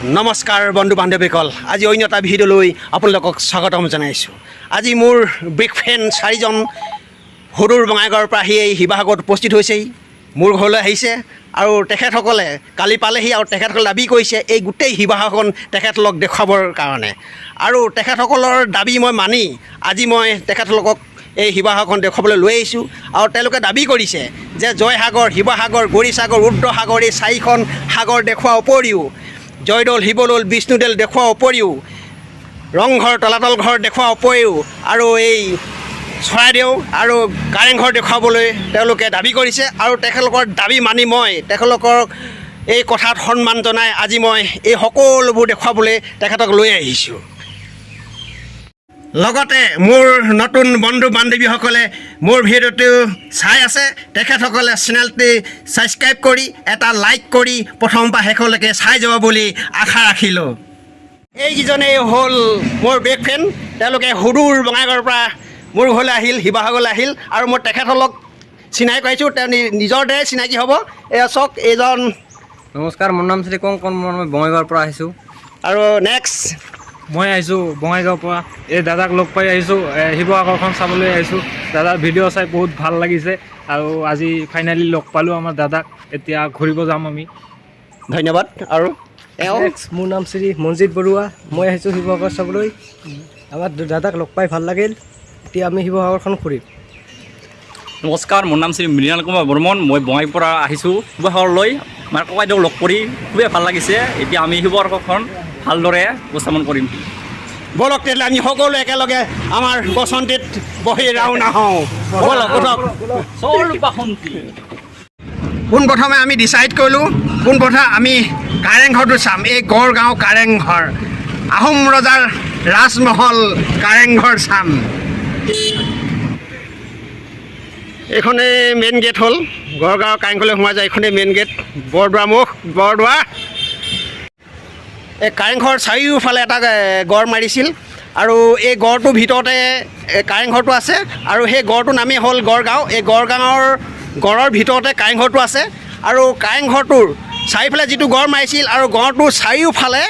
নমস্কাৰ বন্ধু বান্ধৱীসকল, আজি অন্য এটা ভিডিঅ'লৈ আপোনালোকক স্বাগতম জনাইছোঁ। আজি মোৰ বিগ ফ্ৰেণ্ড 4জন সৰুৰ বঙাইগাঁৱৰ পৰা আহি এই শিৱসাগৰত উপস্থিত হৈছেহি, মোৰ ঘৰলৈ আহিছে আৰু তেখেতসকলে কালি পালেহি আৰু তেখেতসকলে দাবী কৰিছে এই গোটেই শিৱসাগৰখন তেখেতলোকক দেখুৱাবৰ কাৰণে। আৰু তেখেতসকলৰ দাবী মই মানি আজি মই তেখেতলোকক এই শিৱসাগৰখন দেখুৱাবলৈ লৈ আহিছোঁ। আৰু তেওঁলোকে দাবী কৰিছে যে জয়সাগৰ, শিৱসাগৰ, গৌৰীসাগৰ, ৰুদ্ৰসাগৰ এই 4খন সাগৰ দেখুওৱাৰ উপৰিও জয়দৌল, শিৱদৌল, বিষ্ণুদৌল দেখুওৱাৰ উপৰিও ৰংঘৰ, তলাতল ঘৰ দেখুওৱাৰ উপৰিও আৰু এই চৰাইদেউ আৰু কাৰেংঘৰ দেখুৱাবলৈ তেওঁলোকে দাবী কৰিছে। আৰু তেখেতলোকৰ দাবী মানি মই তেখেতলোকৰ এই কথাত সন্মান জনাই আজি মই এই সকলোবোৰ দেখুৱাবলৈ তেখেতক লৈ আহিছোঁ। লগতে মোৰ নতুন বন্ধু বান্ধৱীসকলে মোৰ ভিডিঅ'টো চাই আছে, তেখেতসকলে চেনেলটি ছাবস্ক্ৰাইব কৰি এটা লাইক কৰি প্ৰথম পৰা শেষলৈকে চাই যাব বুলি আশা ৰাখিলোঁ। এইকেইজনেই হ'ল মোৰ বেগ ফ্ৰেণ্ড, তেওঁলোকে সুদূৰ বঙাইগাঁৱৰ পৰা মোৰ ঘৰলৈ আহিল, শিৱসাগৰলৈ আহিল আৰু মই তেখেতসকলক চিনাকি কৰাইছোঁ। তেওঁ নিজৰ দৰে চিনাকি হ'ব। এয়া চাওক, এইজন নমস্কাৰ, মোৰ নাম শ্ৰী কংকন, মই বঙাইগাঁৱৰ পৰা আহিছোঁ। আৰু নেক্সট মই আহিছোঁ বঙাইগাঁৱৰ পৰা। এই দাদাক লগ পাই আহিছোঁ, শিৱসাগৰখন চাবলৈ আহিছোঁ। দাদাৰ ভিডিঅ' চাই বহুত ভাল লাগিছে আৰু আজি ফাইনেলি লগ পালোঁ আমাৰ দাদাক। এতিয়া ঘূৰিব যাম আমি। ধন্যবাদ। আৰু মোৰ নাম শ্ৰী মনজিত বৰুৱা, মই আহিছোঁ শিৱসাগৰ চাবলৈ। আমাৰ দাদাক লগ পাই ভাল লাগিল, এতিয়া আমি শিৱসাগৰখন ঘূৰিম। নমস্কাৰ, মোৰ নাম শ্ৰী মৃণাল কুমাৰ বৰ্মন, মই বঙাইগাঁৱৰ পৰা আহিছোঁ শিৱসাগৰলৈ। আমাৰ ককাইদেউক লগ কৰি খুবেই ভাল লাগিছে। এতিয়া আমি শিৱসাগৰখন ভালদৰে উপস্থাপন কৰিম। বলক তেতিয়াহ'লে আমি সকলো একেলগে আমাৰ বসন্তীত বহি ৰাওনা হওঁ। বলক উঠক। পোনপ্ৰথমে আমি ডিচাইড কৰিলোঁ পোনপ্ৰথমে আমি কাৰেংঘৰটো চাম। এই গড়গাঁও কাৰেংঘৰ, আহোম ৰজাৰ ৰাজমহল কাৰেংঘৰ চাম। এইখনেই মেইন গেট হ'ল, গড়গাঁও কাৰেংঘৰলৈ সোমাই যায় এইখনেই মেইন গেট। বৰদোৱা এই কাৰেংঘৰ চাৰিওফালে এটা গড় মাৰিছিল আৰু এই গড়টোৰ ভিতৰতে কাৰেংঘৰটো আছে আৰু সেই গড়টোৰ নামেই হ'ল গড়গাঁও। এই গড়ৰ ভিতৰতে কাৰেংঘৰটো আছে আৰু কাৰেংঘৰটোৰ চাৰিওফালে যিটো গড় মাৰিছিল আৰু গড়টোৰ চাৰিওফালে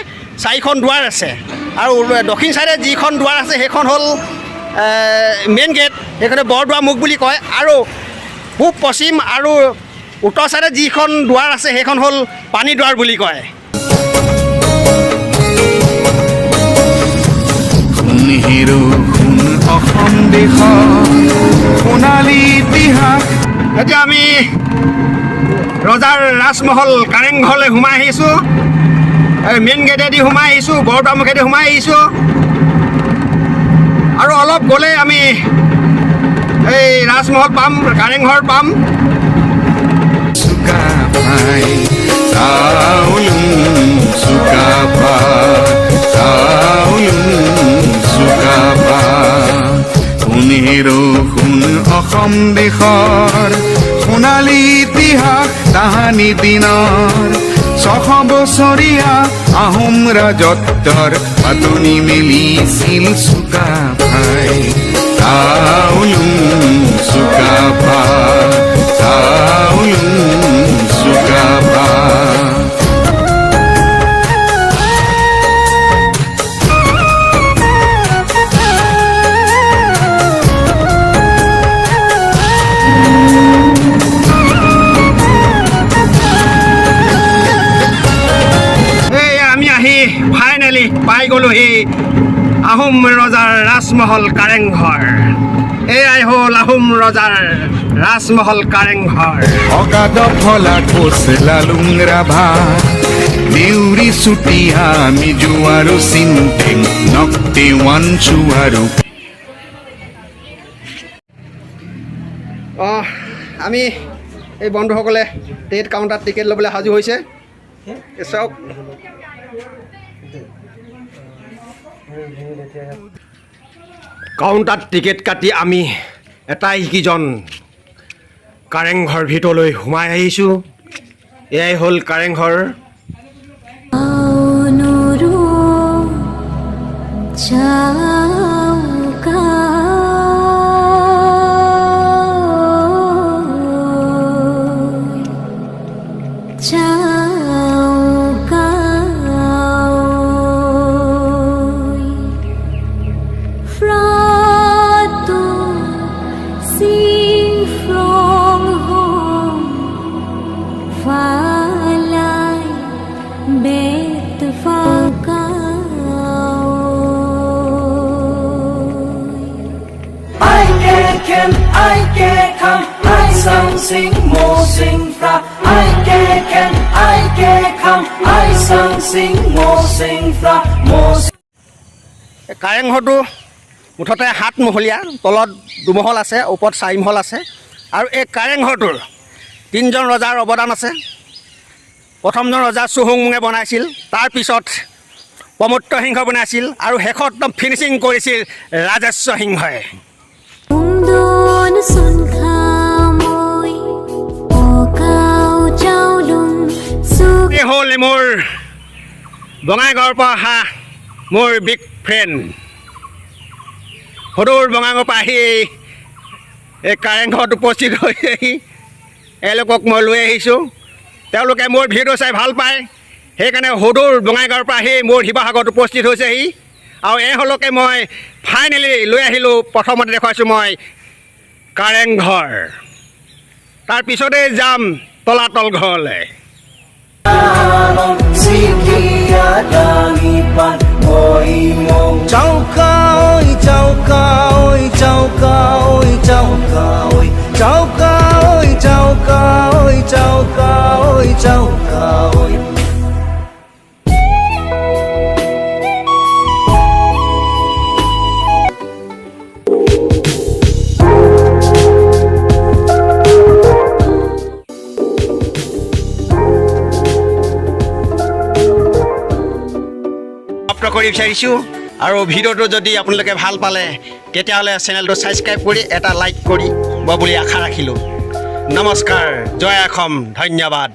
4খন দুৱাৰ আছে আৰু দক্ষিণ চাইডে যিখন দুৱাৰ আছে সেইখন হ'ল মেইন গেট, সেইখনে বৰদোৱা মুখ বুলি কয়। আৰু পূব, পশ্চিম আৰু উত্তৰ চাইডে যিখন দুৱাৰ আছে সেইখন হ'ল পানী দুৱাৰ বুলি কয়। এতিয়া আমি ৰজাৰ ৰাজমহল কাৰেংঘৰলৈ সোমাই আহিছোঁ। মেইন গেটেদি সোমাই আহিছোঁ, বৰদোৱা মুখেদি সোমাই আহিছোঁ আৰু অলপ গ'লে আমি এই ৰাজমহল পাম, কাৰেংঘৰ পাম। অসম দেশৰ সোণালী ইতিহাস তাহানি দিনৰ 600 বছৰীয়া আহোম ৰাজত্বৰ পাতনি মেলিছিল চুকাফাই। চুকাফা চুকাফা ফাইনেলি পাই গ'লোহি আহোম ৰজাৰ ৰাজমহল কাৰেংঘৰ। এয়াই হ'ল আহোম ৰজাৰ ৰাজমহল কাৰেংঘৰ। অগাধ ফলা কোচলা লুংৰাভা দেউৰী চুতীয়া মিজু আৰু চিন্তেং নক্তে ওৱানচু আৰু আমি এই বন্ধুসকলে টিকেট কাউণ্টাৰত টিকেট ল'বলৈ সাজু হৈছে। চাওক, কাউণ্টাৰত টিকেট কাটি আমি এটাইকেইজন কাৰেংঘৰ ভিতৰলৈ সোমাই আহিছোঁ। এয়াই হ'ল কাৰেংঘৰ। Ciao, কাৰেংঘৰটো মুঠতে 7 মহলীয়া, তলত 2 মহল আছে, ওপৰত 4 মহল আছে। আৰু এই কাৰেংঘৰটোৰ 3জন ৰজাৰ অৱদান আছে। প্ৰথমজন ৰজা চুহুংমুঙে বনাইছিল, তাৰপিছত প্ৰমত্ত সিংহ বনাইছিল, আৰু শেষত একদম ফিনিচিং কৰিছিল ৰাজস্ব সিংহই। এই হ'ল মোৰ বঙাইগাঁৱৰ পৰা অহা মোৰ বিগ ফ্ৰেণ্ড। সদৌৰ বঙাইগাঁৱৰ পৰা আহি এই কাৰেংঘৰত উপস্থিত হৈছেহি। এওঁলোকক মই লৈ আহিছোঁ, তেওঁলোকে মোৰ ভিডিঅ' চাই ভাল পায়, সেইকাৰণে সদৌৰ বঙাইগাঁৱৰ পৰা আহি মোৰ শিৱসাগৰত উপস্থিত হৈছেহি। আৰু এওঁলোকে মই ফাইনেলি লৈ আহিলোঁ। প্ৰথমতে দেখুৱাইছোঁ মই কাৰেংঘৰ, তাৰপিছতেই যাম তলাতল ঘৰলৈ। Chauka oi chauka oi chauka oi chauka oi chauka oi chauka oi chauka oi chauka oi কৰি বিচাৰিছোঁ। আৰু ভিডিঅ'টো যদি আপোনালোকে ভাল পালে তেতিয়াহ'লে চেনেলটো ছাবস্ক্ৰাইব কৰি এটা লাইক কৰিব বুলি আশা ৰাখিলোঁ। নমস্কাৰ, জয় অসম, ধন্যবাদ।